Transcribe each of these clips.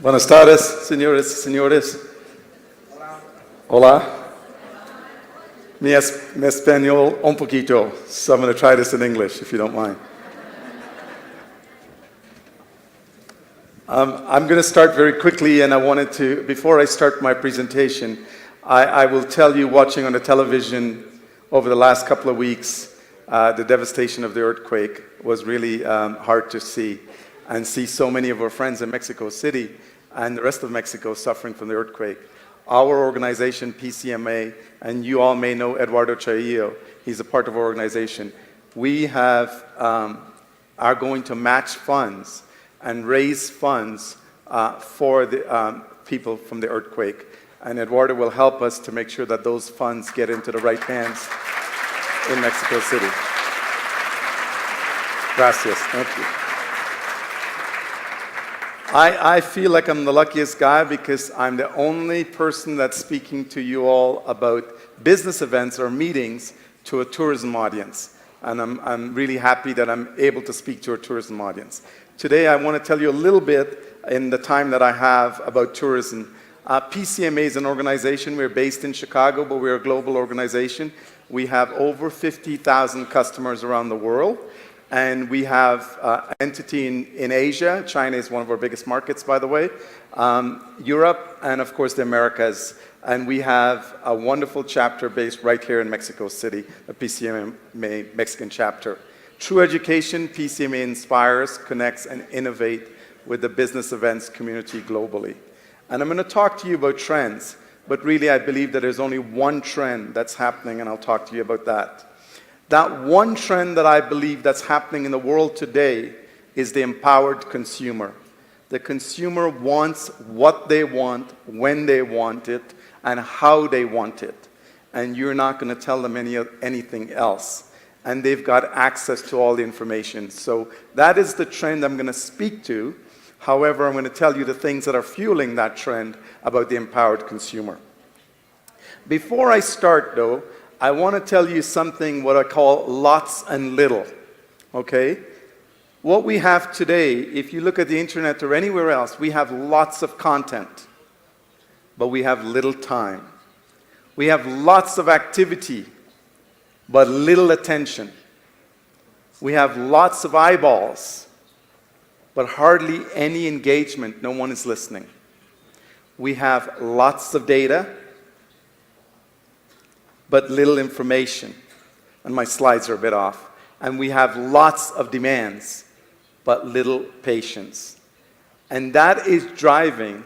Buenas tardes, señores, señores. Hola. Mi español un poquito, so I'm going to try this in English, if you don't mind. I'm going to start very quickly, and I wanted to, before I start my presentation, I will tell you, watching on the television over the last couple of weeks, the devastation of the earthquake was really hard to see, and see so many of our friends in Mexico City and the rest of Mexico suffering from the earthquake. Our organization, PCMA, and you all may know Eduardo Chaillo, he's a part of our organization. We have, are going to match funds and raise funds for the people from the earthquake. And Eduardo will help us to make sure that those funds get into the right hands in Mexico City. Gracias, thank you. I feel like I'm the luckiest guy because I'm the only person that's speaking to you all about business events or meetings to a tourism audience. And I'm really happy that I'm able to speak to a tourism audience. Today I want to tell you a little bit in the time that I have about tourism. PCMA is an organization. We're based in Chicago, but we're a global organization. We have over 50,000 customers around the world. And we have an entity in Asia. China is one of our biggest markets, by the way. Europe, and of course the Americas. And we have a wonderful chapter based right here in Mexico City, a PCMA Mexican chapter. Through education, PCMA inspires, connects, and innovates with the business events community globally. And I'm going to talk to you about trends, but really I believe that there's only one trend that's happening, and I'll talk to you about that. That one trend that I believe that's happening in the world today is the empowered consumer. The consumer wants what they want, when they want it, and how they want it. And you're not going to tell them anything else. And they've got access to all the information. So that is the trend I'm going to speak to. However, I'm going to tell you the things that are fueling that trend about the empowered consumer. Before I start, though, I want to tell you something what I call lots and little, okay? What we have today, if you look at the internet or anywhere else, we have lots of content, but we have little time. We have lots of activity, but little attention. We have lots of eyeballs, but hardly any engagement. No one is listening. We have lots of data, but little information. And my slides are a bit off. And we have lots of demands, but little patience. And that is driving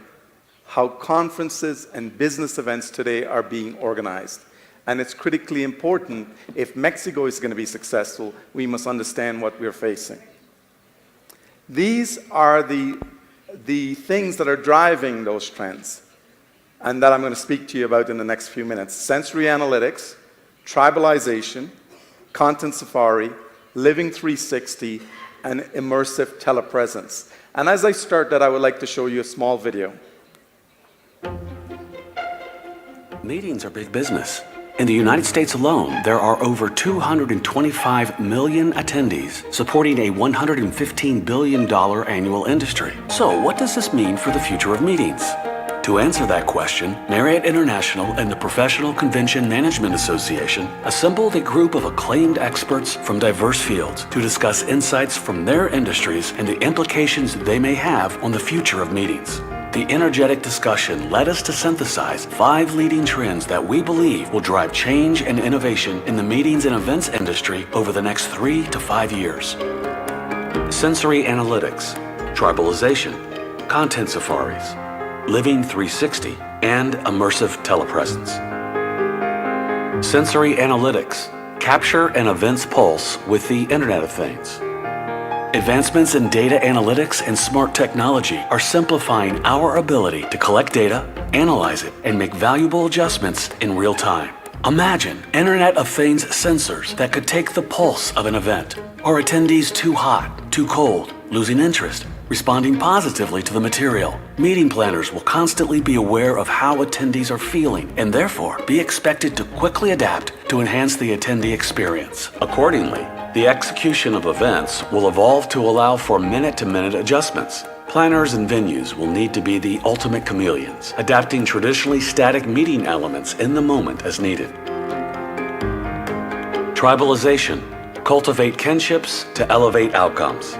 how conferences and business events today are being organized. And it's critically important. If Mexico is going to be successful, we must understand what we're facing. These are the things that are driving those trends, and that I'm going to speak to you about in the next few minutes. Sensory analytics, tribalization, content safari, living 360, and immersive telepresence. And as I start that, I would like to show you a small video. Meetings are big business. In the United States alone, there are over 225 million attendees, supporting a $115 billion annual industry. So what does this mean for the future of meetings? To answer that question, Marriott International and the Professional Convention Management Association assembled a group of acclaimed experts from diverse fields to discuss insights from their industries and the implications they may have on the future of meetings. The energetic discussion led us to synthesize 5 leading trends that we believe will drive change and innovation in the meetings and events industry over the next 3 to 5 years. Sensory analytics, tribalization, content safaris, living 360, and immersive telepresence. Sensory analytics, capture an event's pulse with the Internet of Things. Advancements in data analytics and smart technology are simplifying our ability to collect data, analyze it, and make valuable adjustments in real time. Imagine Internet of Things sensors that could take the pulse of an event. Are attendees too hot, too cold, losing interest, responding positively to the material? Meeting planners will constantly be aware of how attendees are feeling and therefore be expected to quickly adapt to enhance the attendee experience. Accordingly, the execution of events will evolve to allow for minute-to-minute adjustments. Planners and venues will need to be the ultimate chameleons, adapting traditionally static meeting elements in the moment as needed. Tribalization. Cultivate kinships to elevate outcomes.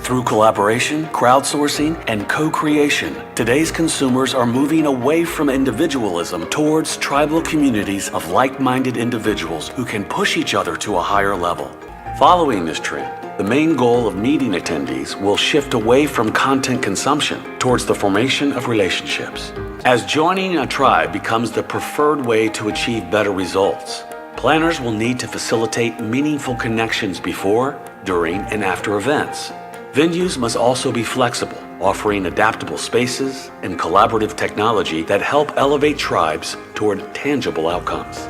Through collaboration, crowdsourcing, and co-creation, today's consumers are moving away from individualism towards tribal communities of like-minded individuals who can push each other to a higher level. Following this trend, the main goal of meeting attendees will shift away from content consumption towards the formation of relationships. As joining a tribe becomes the preferred way to achieve better results, planners will need to facilitate meaningful connections before, during, and after events. Venues must also be flexible, offering adaptable spaces and collaborative technology that help elevate tribes toward tangible outcomes.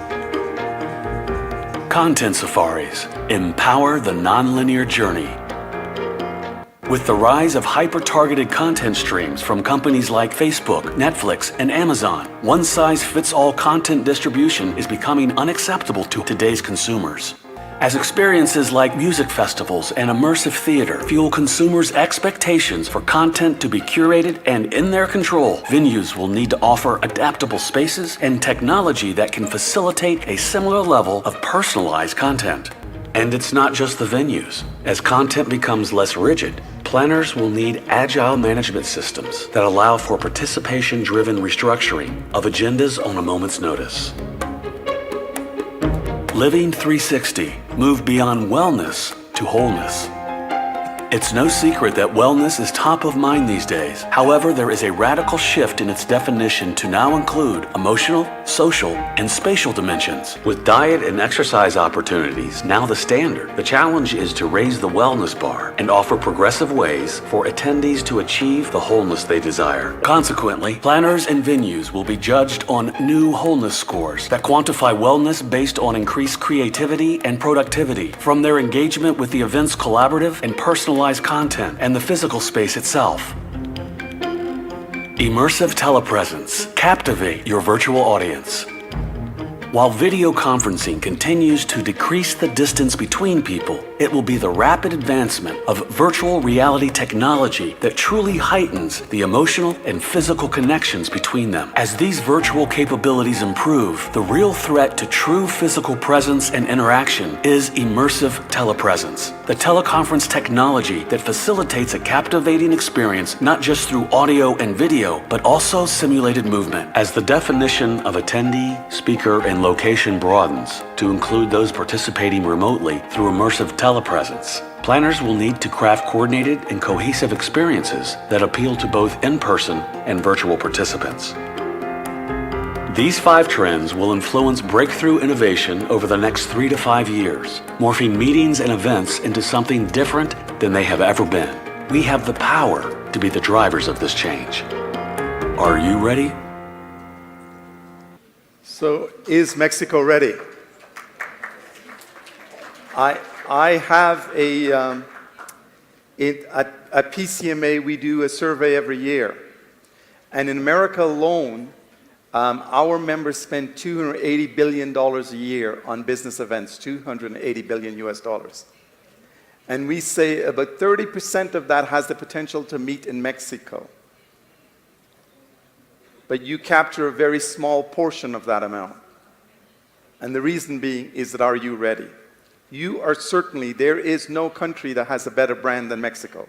Content safaris empower the nonlinear journey. With the rise of hyper-targeted content streams from companies like Facebook, Netflix, and Amazon, one-size-fits-all content distribution is becoming unacceptable to today's consumers. As experiences like music festivals and immersive theater fuel consumers' expectations for content to be curated and in their control, venues will need to offer adaptable spaces and technology that can facilitate a similar level of personalized content. And it's not just the venues. As content becomes less rigid, planners will need agile management systems that allow for participation-driven restructuring of agendas on a moment's notice. Living 360, move beyond wellness to wholeness. It's no secret that wellness is top of mind these days. However, there is a radical shift in its definition to now include emotional, social, and spatial dimensions. With diet and exercise opportunities now the standard, the challenge is to raise the wellness bar and offer progressive ways for attendees to achieve the wholeness they desire. Consequently, planners and venues will be judged on new wholeness scores that quantify wellness based on increased creativity and productivity, from their engagement with the event's collaborative and personalized content and the physical space itself. Immersive telepresence. Captivate your virtual audience. While video conferencing continues to decrease the distance between people, it will be the rapid advancement of virtual reality technology that truly heightens the emotional and physical connections between them. As these virtual capabilities improve, the real threat to true physical presence and interaction is immersive telepresence, the teleconference technology that facilitates a captivating experience not just through audio and video, but also simulated movement. As the definition of attendee, speaker, and location broadens to include those participating remotely through immersive telepresence, planners will need to craft coordinated and cohesive experiences that appeal to both in-person and virtual participants. These 5 trends will influence breakthrough innovation over the next 3 to 5 years, morphing meetings and events into something different than they have ever been. We have the power to be the drivers of this change. Are you ready? So, is Mexico ready? I have at PCMA, we do a survey every year. And in America alone, our members spend $280 billion a year on business events, $280 billion US dollars. And we say about 30% of that has the potential to meet in Mexico. But you capture a very small portion of that amount. And the reason being is that, are you ready? You are certainly, there is no country that has a better brand than Mexico.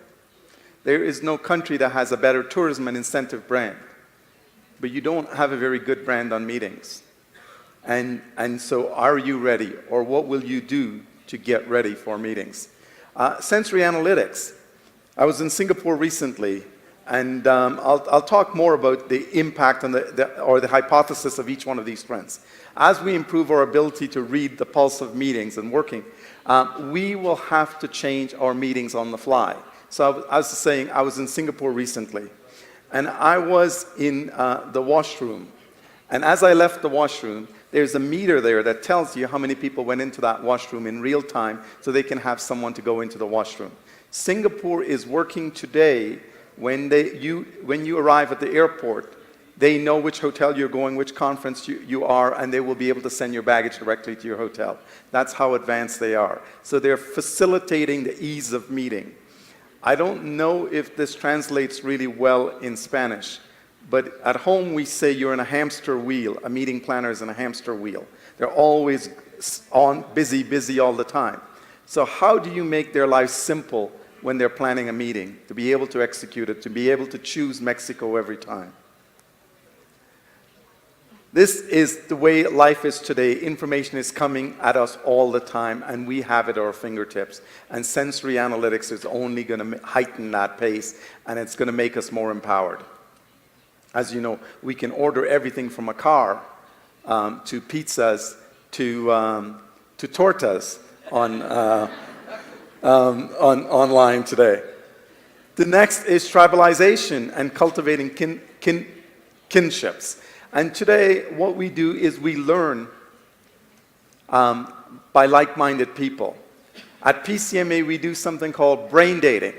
There is no country that has a better tourism and incentive brand. But you don't have a very good brand on meetings. And so are you ready? Or what will you do to get ready for meetings? Sensory analytics. I was in Singapore recently, and I'll talk more about the impact on the hypothesis of each one of these trends. As we improve our ability to read the pulse of meetings and working, we will have to change our meetings on the fly. So I was saying, I was in Singapore recently, and I was in the washroom. And as I left the washroom, there's a meter there that tells you how many people went into that washroom in real time so they can have someone to go into the washroom. Singapore is working today. When you arrive at the airport, they know which hotel you're going, which conference you are, and they will be able to send your baggage directly to your hotel. That's how advanced they are. So they're facilitating the ease of meeting. I don't know if this translates really well in Spanish, but at home we say you're in a hamster wheel. A meeting planner is in a hamster wheel. They're always on, busy all the time. So how do you make their lives simple when they're planning a meeting, to be able to execute it, to be able to choose Mexico every time? This is the way life is today. Information is coming at us all the time, and we have it at our fingertips. And sensory analytics is only going to heighten that pace, and it's going to make us more empowered. As you know, we can order everything from a car to pizzas to tortas online today. The next is tribalization and cultivating kinships. And today, what we do is we learn by like-minded people. At PCMA, we do something called brain dating.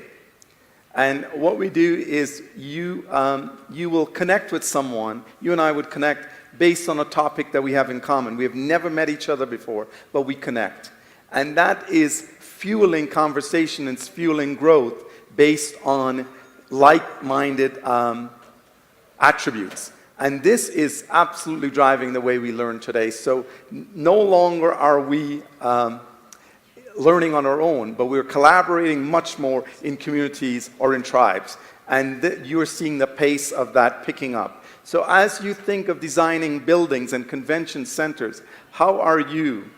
And what we do is you will connect with someone, you and I would connect based on a topic that we have in common. We have never met each other before, but we connect. And that is fueling conversation and fueling growth based on like-minded attributes. And this is absolutely driving the way we learn today. So no longer are we learning on our own, but we're collaborating much more in communities or in tribes. And you're seeing the pace of that picking up. So as you think of designing buildings and convention centers, how are you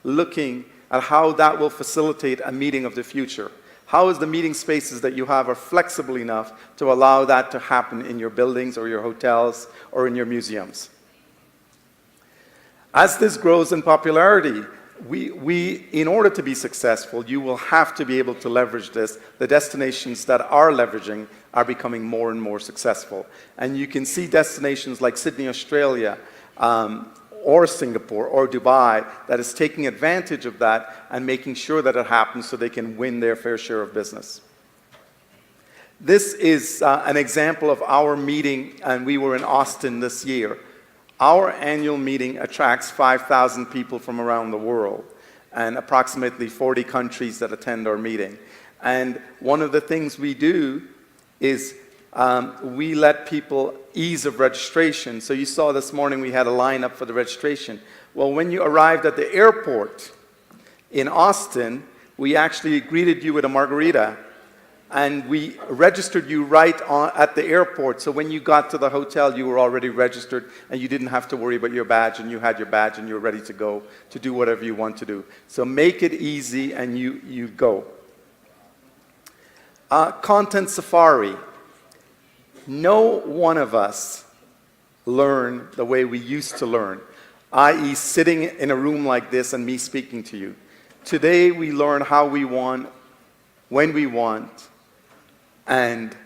looking at how that will facilitate a meeting of the future? How is the meeting spaces that you have are flexible enough to allow that to happen in your buildings or your hotels or in your museums? As this grows in popularity, in order to be successful, you will have to be able to leverage this. The destinations that are leveraging are becoming more and more successful. And you can see destinations like Sydney, Australia, or Singapore or Dubai that is taking advantage of that and making sure that it happens so they can win their fair share of business. This is an example of our meeting, and we were in Austin this year. Our annual meeting attracts 5,000 people from around the world and approximately 40 countries that attend our meeting. And one of the things we do is we let people ease of registration. So you saw this morning we had a lineup for the registration. Well, when you arrived at the airport in Austin, we actually greeted you with a margarita, and we registered you right at the airport. So when you got to the hotel, you were already registered, and you didn't have to worry about your badge, and you had your badge, and you were ready to go to do whatever you want to do. So make it easy, and you go. Content safari. No one of us learn the way we used to learn, i.e. sitting in a room like this and me speaking to you. Today we learn how we want, when we want, and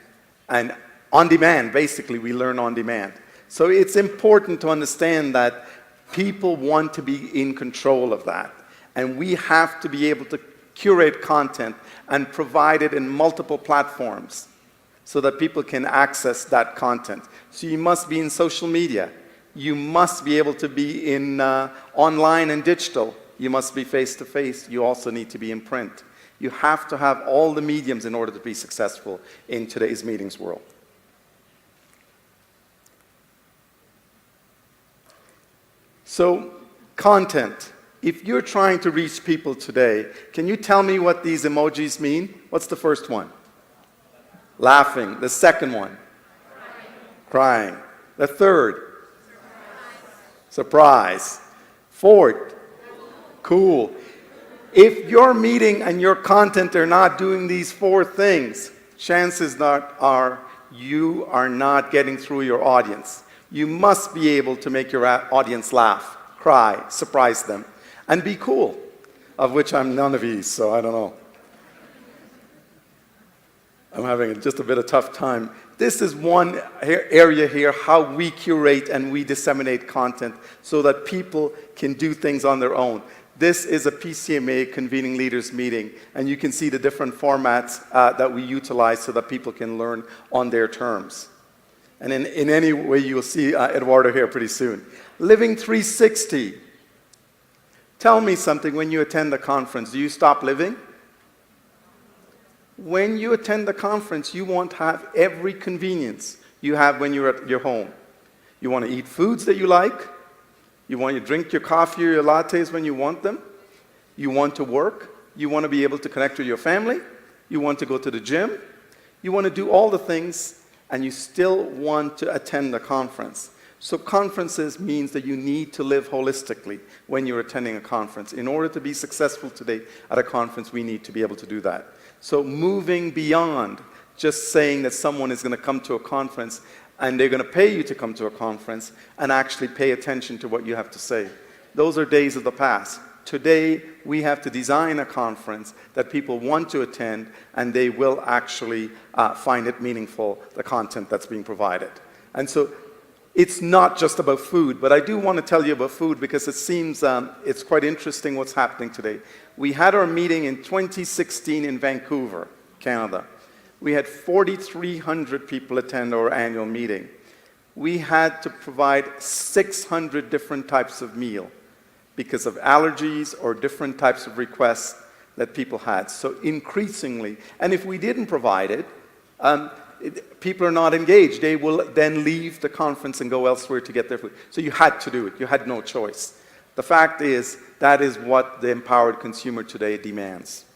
on demand. Basically, we learn on demand. So it's important to understand that people want to be in control of that. And we have to be able to curate content and provide it in multiple platforms so that people can access that content. So you must be in social media. You must be able to be in online and digital. You must be face-to-face. You also need to be in print. You have to have all the mediums in order to be successful in today's meetings world. So, content. If you're trying to reach people today, can you tell me what these emojis mean? What's the first one? Laughing. The second one? Crying. The third? Surprise. Fourth? Cool. If your meeting and your content are not doing these four things, chances are you are not getting through your audience. You must be able to make your audience laugh, cry, surprise them, and be cool, of which I'm none of these, so I don't know. I'm having just a bit of tough time. This is one area here, how we curate and we disseminate content so that people can do things on their own. This is a PCMA convening leaders meeting, and you can see the different formats that we utilize so that people can learn on their terms. And in any way, you'll see Eduardo here pretty soon. Living 360. Tell me something when you attend a conference. Do you stop living? When you attend the conference, you want to have every convenience you have when you're at your home. You want to eat foods that you like. You want to drink your coffee or your lattes when you want them. You want to work. You want to be able to connect with your family. You want to go to the gym. You want to do all the things, and you still want to attend the conference. So conferences means that you need to live holistically when you're attending a conference. In order to be successful today at a conference, we need to be able to do that. So moving beyond just saying that someone is going to come to a conference and they're going to pay you to come to a conference and actually pay attention to what you have to say. Those are days of the past. Today, we have to design a conference that people want to attend and they will actually find it meaningful, the content that's being provided. And so it's not just about food, but I do want to tell you about food because it seems it's quite interesting what's happening today. We had our meeting in 2016 in Vancouver, Canada. We had 4,300 people attend our annual meeting. We had to provide 600 different types of meal because of allergies or different types of requests that people had. So increasingly, and if we didn't provide it, people are not engaged. They will then leave the conference and go elsewhere to get their food. So you had to do it. You had no choice. The fact is, that is what the empowered consumer today demands.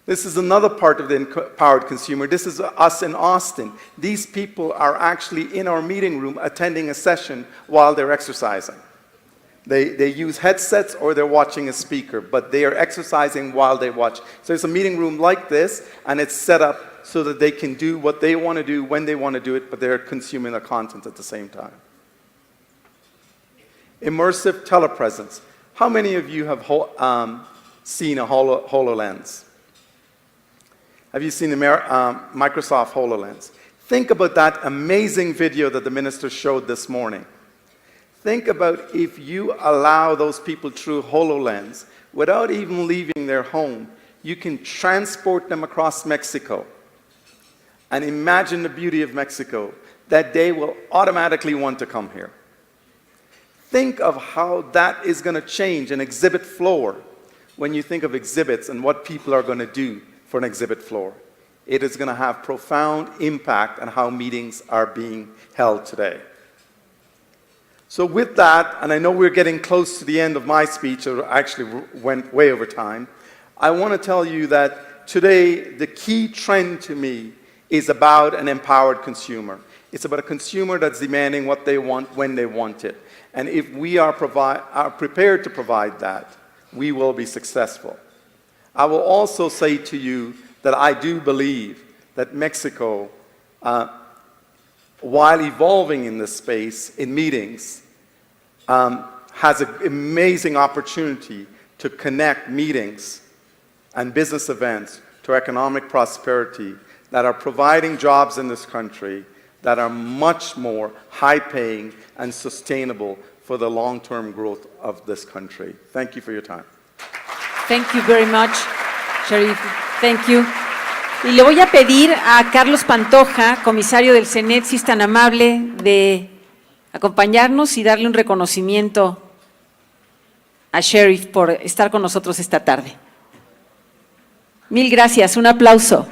This is another part of the empowered consumer. This is us in Austin. These people are actually in our meeting room attending a session while they're exercising. They use headsets or they're watching a speaker, but they are exercising while they watch. So there's a meeting room like this, and it's set up so that they can do what they want to do when they want to do it, but they're consuming the content at the same time. Immersive telepresence. How many of you have seen a HoloLens? Have you seen the Microsoft HoloLens? Think about that amazing video that the minister showed this morning. Think about if you allow those people through HoloLens, without even leaving their home, you can transport them across Mexico. And imagine the beauty of Mexico, that they will automatically want to come here. Think of how that is going to change an exhibit floor when you think of exhibits and what people are going to do for an exhibit floor. It is going to have profound impact on how meetings are being held today. So with that, and I know we're getting close to the end of my speech, or actually went way over time, I want to tell you that today the key trend to me is about an empowered consumer. It's about a consumer that's demanding what they want when they want it. And if we are prepared to provide that, we will be successful. I will also say to you that I do believe that Mexico, while evolving in this space, in meetings, has an amazing opportunity to connect meetings and business events to economic prosperity that are providing jobs in this country that are much more high-paying and sustainable for the long-term growth of this country. Thank you for your time. Thank you very much, Sherrif. Thank you. Y le voy a pedir a Carlos Pantoja, comisario del CNET, si es tan amable de acompañarnos y darle un reconocimiento a Sherrif por estar con nosotros esta tarde. Mil gracias, un aplauso.